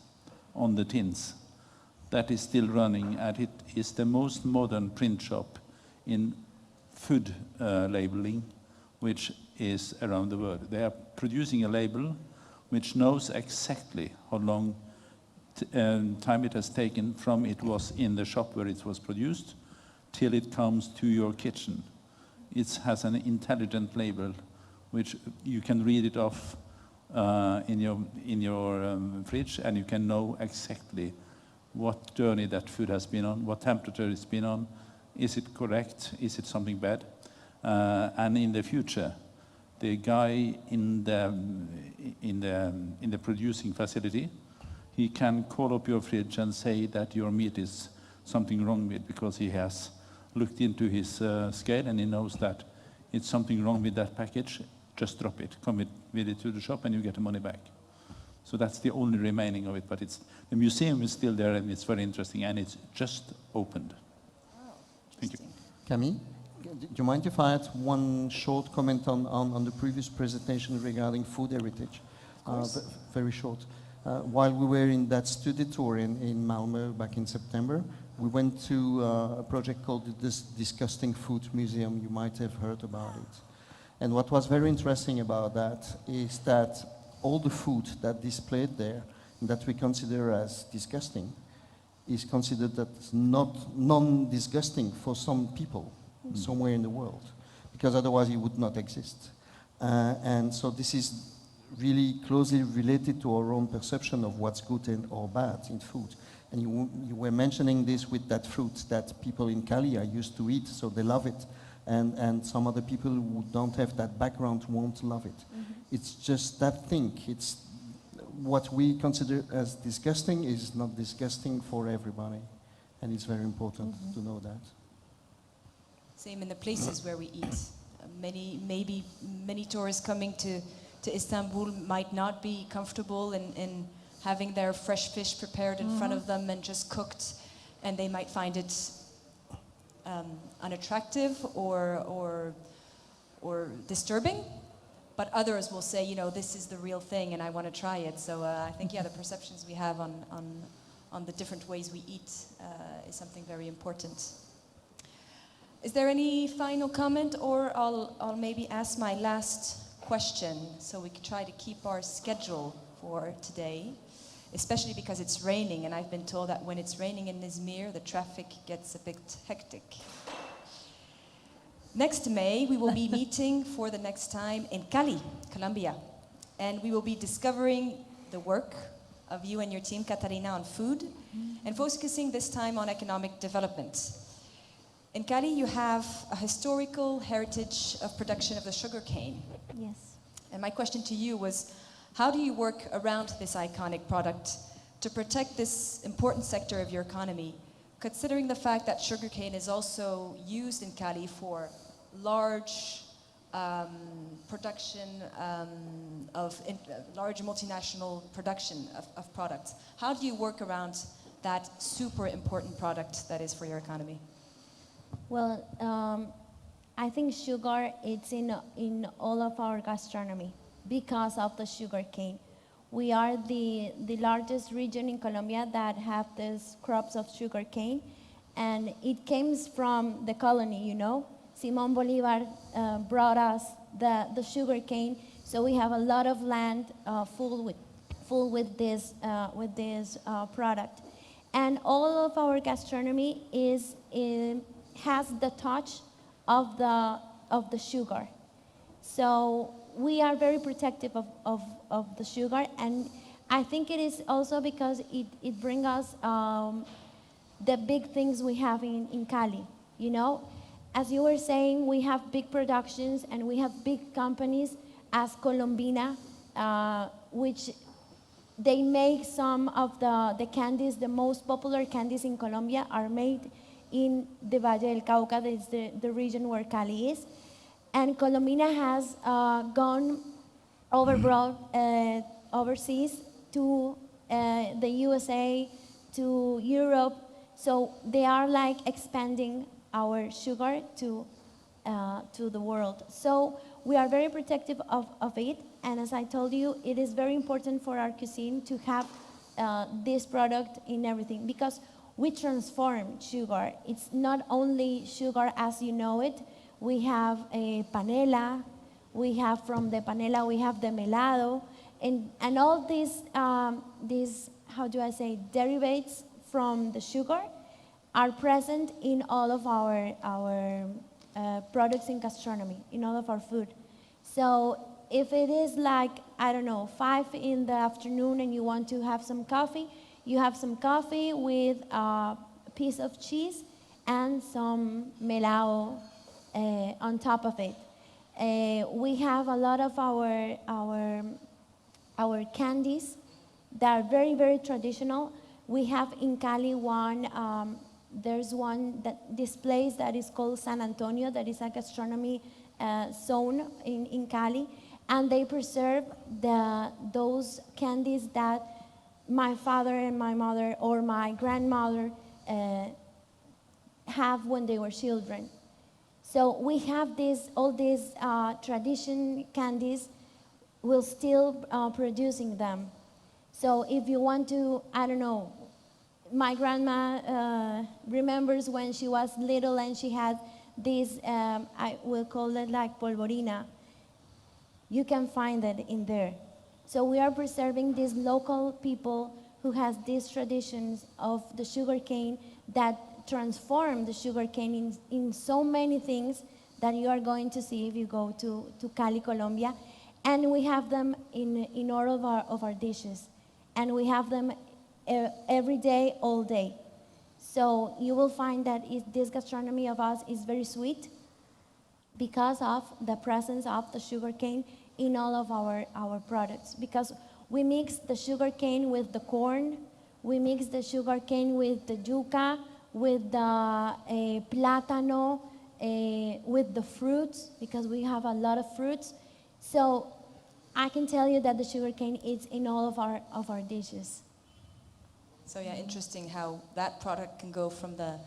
on the tins, that is still running, and it is the most modern print shop in food labeling, which is around the world. They are producing a label which knows exactly how long time it has taken from it was in the shop where it was produced till it comes to your kitchen. It has an intelligent label which you can read it off in your fridge, and you can know exactly what journey that food has been on, what temperature it's been on, is it correct, is it something bad, and in the future, the guy in the producing facility, he can call up your fridge and say that your meat is something wrong with, because he has looked into his scale and he knows that it's something wrong with that package. Just drop it, come with it to the shop, and you get the money back. So that's the only remaining of it, but the museum is still there, and it's very interesting, and it's just opened. Oh, Thank you. Camille, do you mind if I had one short comment on the previous presentation regarding food heritage? Very short. While we were in that study tour in Malmö back in September, we went to a project called the Disgusting Food Museum. You might have heard about it. And what was very interesting about that is that all the food that displayed there, that we consider as disgusting, is considered as not non-disgusting for some people somewhere in the world, because otherwise it would not exist. And so this is really closely related to our own perception of what's good or bad in food. And you were mentioning this with that fruit that people in Cali are used to eat, so they love it. And some other people who don't have that background won't love it. Mm-hmm. It's just that thing. It's what we consider as disgusting is not disgusting for everybody. And it's very important to know that. Same in the places where we eat. Many tourists coming to Istanbul might not be comfortable in having their fresh fish prepared in front of them and just cooked, and they might find it unattractive or disturbing, but others will say, this is the real thing and I want to try it. So I think, the perceptions we have on the different ways we eat is something very important. Is there any final comment, or I'll maybe ask my last question so we can try to keep our schedule for today, especially because it's raining, and I've been told that when it's raining in Izmir, the traffic gets a bit hectic. Next May, we will be meeting for the next time in Cali, Colombia, and we will be discovering the work of you and your team, Catalina, on food, and focusing this time on economic development. In Cali, you have a historical heritage of production of the sugarcane. Yes. And my question to you was, how do you work around this iconic product to protect this important sector of your economy, considering the fact that sugarcane is also used in Cali for large production large multinational production of products? How do you work around that super important product that is for your economy? Well, I think sugar it's in all of our gastronomy because of the sugar cane. We are the largest region in Colombia that have these crops of sugar cane, and it came from the colony, you know. Simón Bolívar brought us the sugar cane, so we have a lot of land full with this product, and all of our gastronomy has the touch of the sugar. So we are very protective of the sugar, and I think it is also because it brings us the big things we have in Cali, you know. As you were saying, we have big productions and we have big companies as Colombina, which they make some of the candies, the most popular candies in Colombia are made in the Valle del Cauca, that is the region where Cali is. And Colombina has gone overseas to the USA, to Europe, so they are like expanding our sugar to the world. So we are very protective of it, and as I told you, it is very important for our cuisine to have this product in everything, because we transform sugar. It's not only sugar as you know it. We have a panela, we have from the panela, we have the melado, and all these, how do I say, derivatives from the sugar are present in all of our products in gastronomy, in all of our food. So if it is like, I don't know, 5 in the afternoon and you want to have some coffee, you have some coffee with a piece of cheese and some melao on top of it. We have a lot of our candies that are very, very traditional. We have in Cali there's one this place that is called San Antonio, that is a gastronomy zone in Cali, and they preserve those candies that my father and my mother or my grandmother have when they were children. So we have all these tradition candies, we're still producing them. So if you want to, I don't know, my grandma remembers when she was little and she had this, I will call it like polvorina. You can find it in there. So we are preserving these local people who has these traditions of the sugar cane that transform the sugar cane in so many things that you are going to see if you go to Cali, Colombia. And we have them in all of our dishes. And we have them every day, all day. So you will find that this gastronomy of us is very sweet because of the presence of the sugar cane in all of our products. Because we mix the sugar cane with the corn, we mix the sugar cane with the yuca, with the plátano, with the fruits, because we have a lot of fruits. So I can tell you that the sugar cane is in all of our dishes. So yeah, interesting how that product can go from the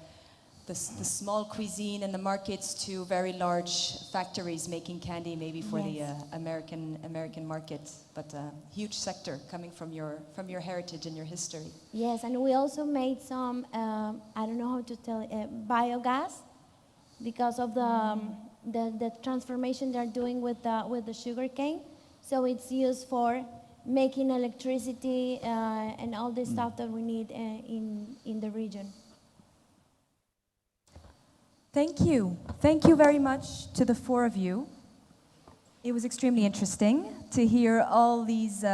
small cuisine in the markets to very large factories making candy, maybe for the American market, but a huge sector coming from your heritage and your history. Yes, and we also made some I don't know how to tell it, biogas because of the transformation they're doing with the sugar cane. So it's used for making electricity and all the stuff that we need in the region. Thank you. Thank you very much to the four of you. It was extremely interesting to hear all these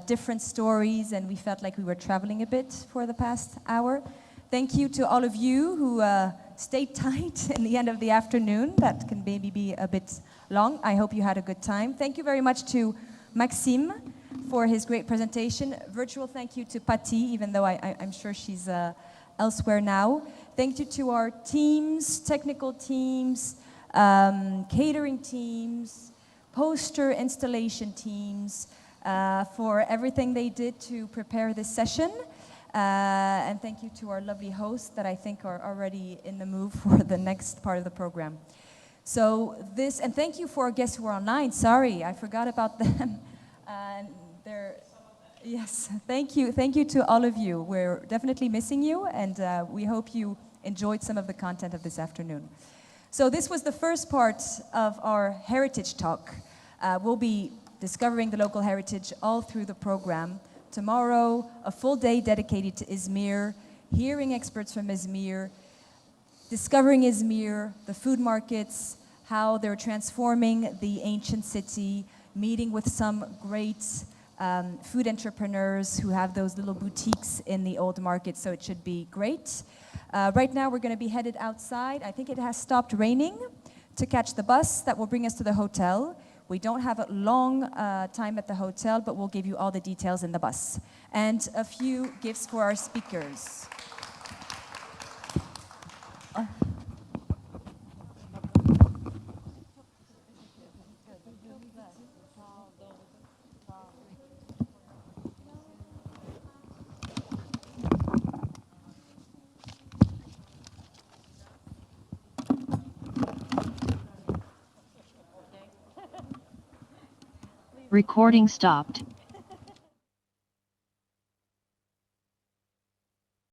different stories, and we felt like we were traveling a bit for the past hour. Thank you to all of you who stayed tight in the end of the afternoon. That can maybe be a bit long. I hope you had a good time. Thank you very much to Maxime for his great presentation. Virtual thank you to Patti, even though I'm sure she's elsewhere now. Thank you to our teams, technical teams, catering teams, poster installation teams, for everything they did to prepare this session. And thank you to our lovely hosts that I think are already in the move for the next part of the program. So and thank you for our guests who are online. Sorry, I forgot about them. Yes, thank you to all of you. We're definitely missing you, and we hope you enjoyed some of the content of this afternoon. So this was the first part of our heritage talk. We'll be discovering the local heritage all through the program. Tomorrow, a full day dedicated to Izmir, hearing experts from Izmir, discovering Izmir, the food markets, how they're transforming the ancient city, meeting with some great food entrepreneurs who have those little boutiques in the old market, so it should be great. Right now, we're going to be headed outside. I think it has stopped raining to catch the bus that will bring us to the hotel. We don't have a long time at the hotel, but we'll give you all the details in the bus. And a few gifts for our speakers. Recording stopped.